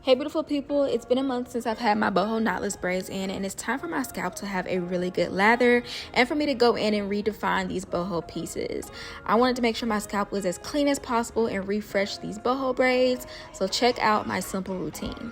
Hey beautiful people, it's been a month since I've had my boho knotless braids in, and it's time for my scalp to have a really good lather and for me to go in and redefine these boho pieces. I wanted to make sure my scalp was as clean as possible and refresh these boho braids, so check out my simple routine.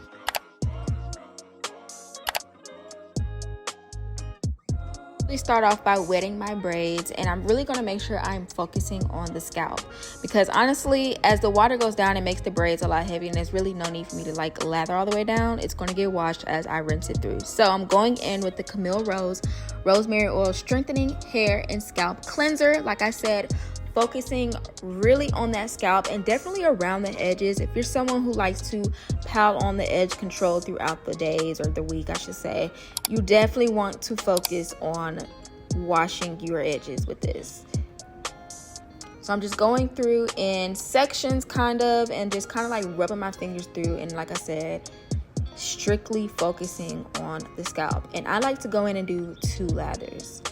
We start off by wetting my braids, and I'm really going to make sure I'm focusing on the scalp because honestly, as the water goes down, it makes the braids a lot heavier and there's really no need for me to like lather all the way down. It's going to get washed as I rinse it through. So I'm going in with the Camille Rose Rosemary Oil Strengthening Hair and Scalp Cleanser. Like I said, focusing really on that scalp and definitely around the edges. If you're someone who likes to pile on the edge control throughout the days or the week, I should say, you definitely want to focus on washing your edges with this. So I'm just going through in sections and just kind of like rubbing my fingers through, and like I said, strictly focusing on the scalp. And I like to go in and do 2 lathers.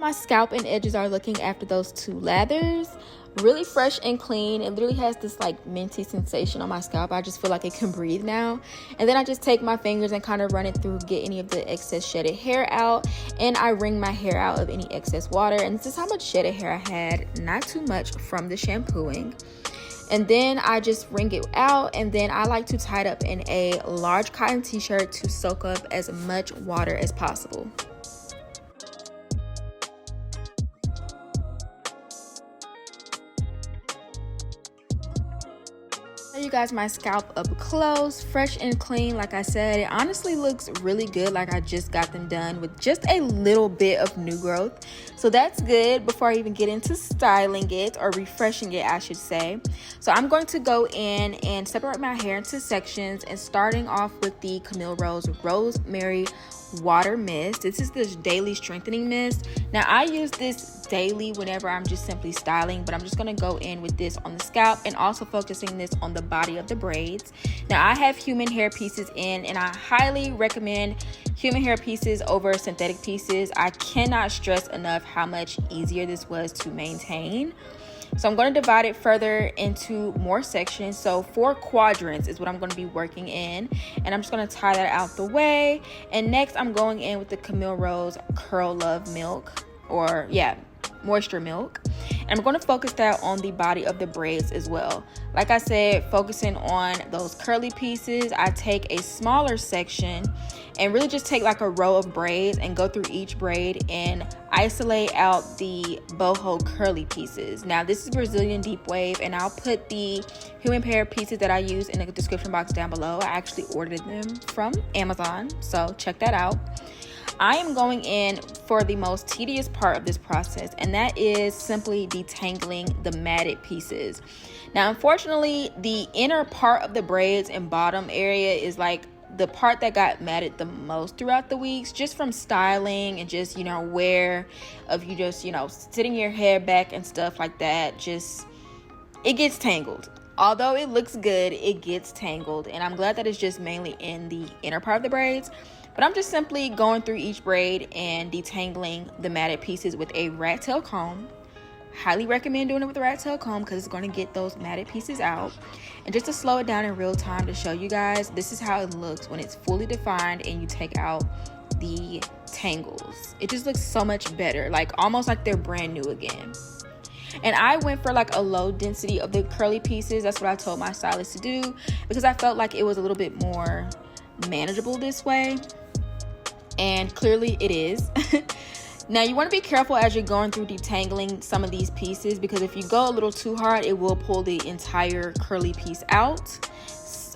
My scalp and edges are looking after those 2 lathers. Really fresh and clean. It literally has this like minty sensation on my scalp. I just feel like it can breathe now. And then I just take my fingers and kind of run it through, get any of the excess shedded hair out, and I wring my hair out of any excess water. And this is how much shedded hair I had, not too much from the shampooing. And then I just wring it out, and then I like to tie it up in a large cotton t-shirt to soak up as much water as possible. You guys, my scalp up close, fresh and clean. Like I said, it honestly looks really good, like I just got them done with just a little bit of new growth, so that's good before I even get into styling it or refreshing it, I should say. So I'm going to go in and separate my hair into sections, and starting off with the Camille Rose Rosemary Water Mist. This is this daily strengthening mist. Now I use this daily whenever I'm just simply styling, but I'm just going to go in with this on the scalp and also focusing this on the body of the braids. Now I have human hair pieces in, and I highly recommend human hair pieces over synthetic pieces. I cannot stress enough how much easier this was to maintain. So I'm going to divide it further into more sections. So 4 quadrants is what I'm going to be working in, and I'm just going to tie that out the way. And next I'm going in with the Camille Rose Curl Love Milk, or moisture milk, and I'm going to focus that on the body of the braids as well. Like I said, focusing on those curly pieces, I take a smaller section and really just take like a row of braids and go through each braid and isolate out the boho curly pieces. Now this is Brazilian deep wave, and I'll put the human hair pieces that I use in the description box down below. I actually ordered them from Amazon, so check that out. I am going in for the most tedious part of this process, and that is simply detangling the matted pieces. Now unfortunately, the inner part of the braids and bottom area is like the part that got matted the most throughout the weeks, just from styling and just, wear of you just, sitting your hair back and stuff like that. Just, it gets tangled. Although it looks good, it gets tangled, and I'm glad that it's just mainly in the inner part of the braids. But I'm just simply going through each braid and detangling the matted pieces with a rat tail comb. Highly recommend doing it with a rat tail comb because it's going to get those matted pieces out. And just to slow it down in real time to show you guys, this is how it looks when it's fully defined and you take out the tangles. It just looks so much better, like almost like they're brand new again. And I went for like a low density of the curly pieces. That's what I told my stylist to do because I felt like it was a little bit more manageable this way. And clearly it is. Now you want to be careful as you're going through detangling some of these pieces, because if you go a little too hard, it will pull the entire curly piece out.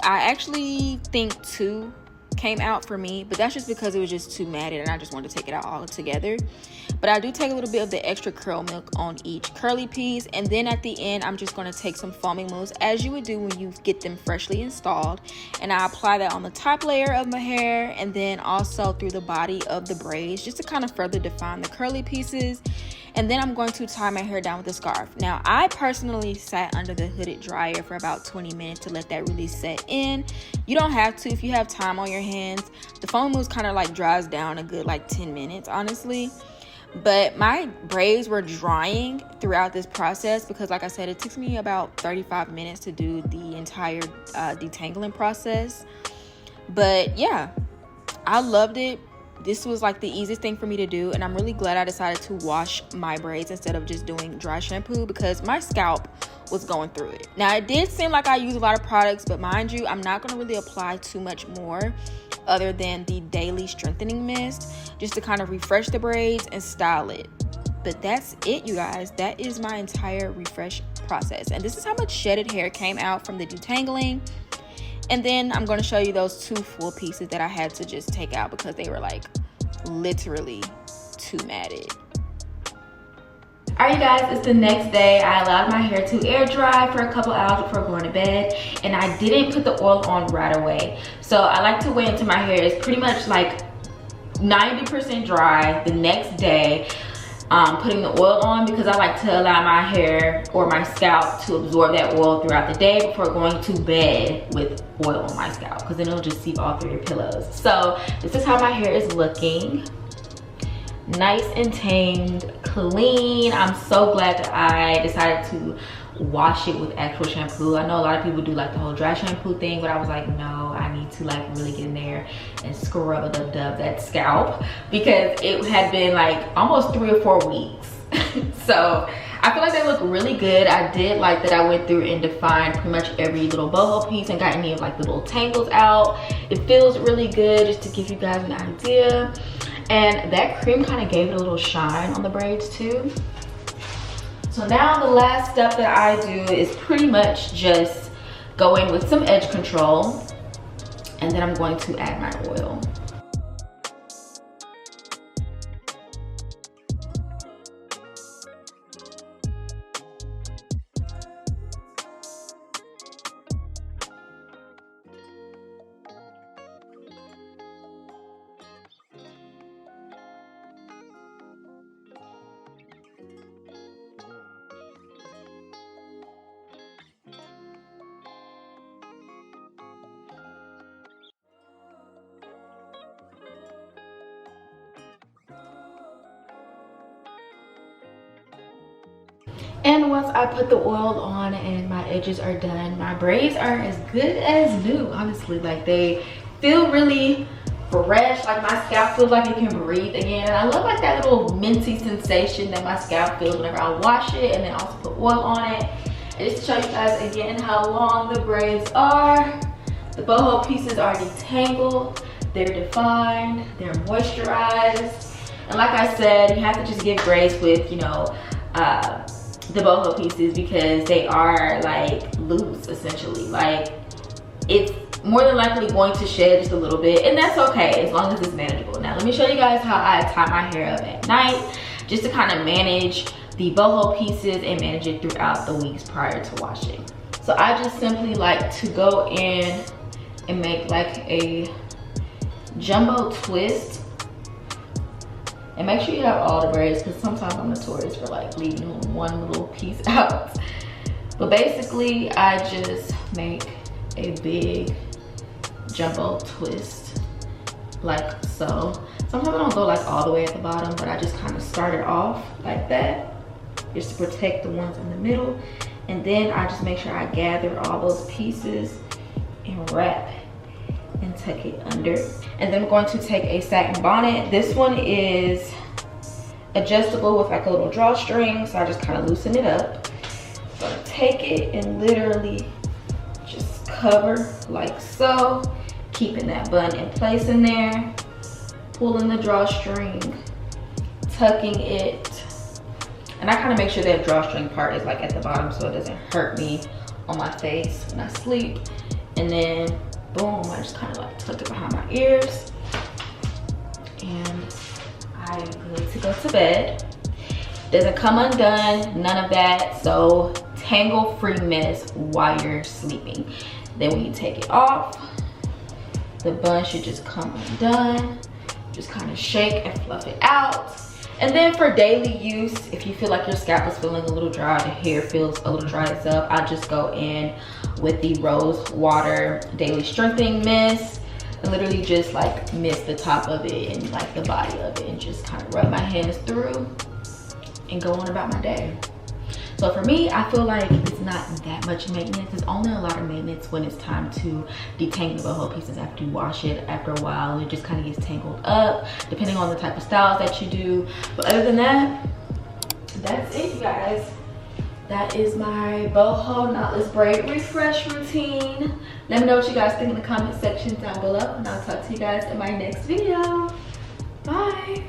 I actually think 2 came out for me, but that's just because it was just too matted and I just wanted to take it out all together. but I do take a little bit of the extra curl milk on each curly piece, and then at the end I'm just going to take some foaming mousse, as you would do when you get them freshly installed, and I apply that on the top layer of my hair and then also through the body of the braids, just to kind of further define the curly pieces. And then I'm going to tie my hair down with a scarf. Now, I personally sat under the hooded dryer for about 20 minutes to let that really set in. You don't have to if you have time on your hands. The foam mousse kind of like dries down a good like 10 minutes, honestly. But my braids were drying throughout this process because, like I said, it took me about 35 minutes to do the entire detangling process. But yeah, I loved it. This was like the easiest thing for me to do, and I'm really glad I decided to wash my braids instead of just doing dry shampoo because my scalp was going through it. Now, it did seem like I used a lot of products, but mind you, I'm not going to really apply too much more other than the daily strengthening mist, just to kind of refresh the braids and style it. But that's it, you guys. That is my entire refresh process, and this is how much shedded hair came out from the detangling. And then I'm going to show you those 2 full pieces that I had to just take out because they were like literally too matted. Alright, you guys, it's the next day. I allowed my hair to air dry for a couple hours before going to bed, and I didn't put the oil on right away. So I like to wait until my hair is pretty much like 90% dry the next day, putting the oil on, because I like to allow my hair or my scalp to absorb that oil throughout the day before going to bed with oil on my scalp, because then it'll just seep all through your pillows. So this is how my hair is looking. Nice and tamed, clean. I'm so glad that I decided to wash it with actual shampoo. I know a lot of people do like the whole dry shampoo thing, but I was like, no, I need to like really get in there and scrub that scalp, because it had been like almost 3 or 4 weeks. So I feel like they look really good. I did like that I went through and defined pretty much every little boho piece and got any of like the little tangles out. It feels really good, just to give you guys an idea. And that cream kind of gave it a little shine on the braids too. So now the last step that I do is pretty much just go in with some edge control, and then I'm going to add my oil. And once I put the oil on and my edges are done, my braids are as good as new, honestly. Like, they feel really fresh, like my scalp feels like it can breathe again. And I love like that little minty sensation that my scalp feels whenever I wash it and then also put oil on it. And just to show you guys again how long the braids are, the boho pieces are detangled, they're defined, they're moisturized. And like I said, you have to just give grace with, you know, the boho pieces, because they are like loose essentially. Like, it's more than likely going to shed just a little bit, and that's okay as long as it's manageable. Now let me show you guys how I tie my hair up at night, just to kind of manage the boho pieces and manage it throughout the weeks prior to washing. So I just simply like to go in and make like a jumbo twist. And make sure you have all the braids, because sometimes I'm notorious for like leaving one little piece out. But basically, I just make a big jumbo twist like so. Sometimes I don't go like all the way at the bottom, but I just kind of start it off like that, just to protect the ones in the middle. And then I just make sure I gather all those pieces and wrap and tuck it under. And then I'm going to take a satin bonnet. This one is adjustable with like a little drawstring, so I just kind of loosen it up. So I take it and literally just cover like so, keeping that bun in place in there, pulling the drawstring, tucking it. And I kind of make sure that drawstring part is like at the bottom so it doesn't hurt me on my face when I sleep. And then boom, I just kind of like tuck it behind my ears, and I I am good to go to bed. Doesn't come undone, none of that. So tangle-free mess while you're sleeping. Then when you take it off, the bun should just come undone. Just kind of shake and fluff it out. And then for daily use, if you feel like your scalp is feeling a little dry, the hair feels a little dry itself, I'll just go in with the rose water daily strengthening mist. And literally just like mist the top of it and like the body of it and just kind of rub my hands through and go on about my day. So for me, I feel like it's not that much maintenance. It's only a lot of maintenance when it's time to detangle the boho pieces after you wash it. After a while, it just kind of gets tangled up, depending on the type of styles that you do. But other than that, that's it, you guys. That is my boho knotless braid refresh routine. Let me know what you guys think in the comment section down below, and I'll talk to you guys in my next video. Bye.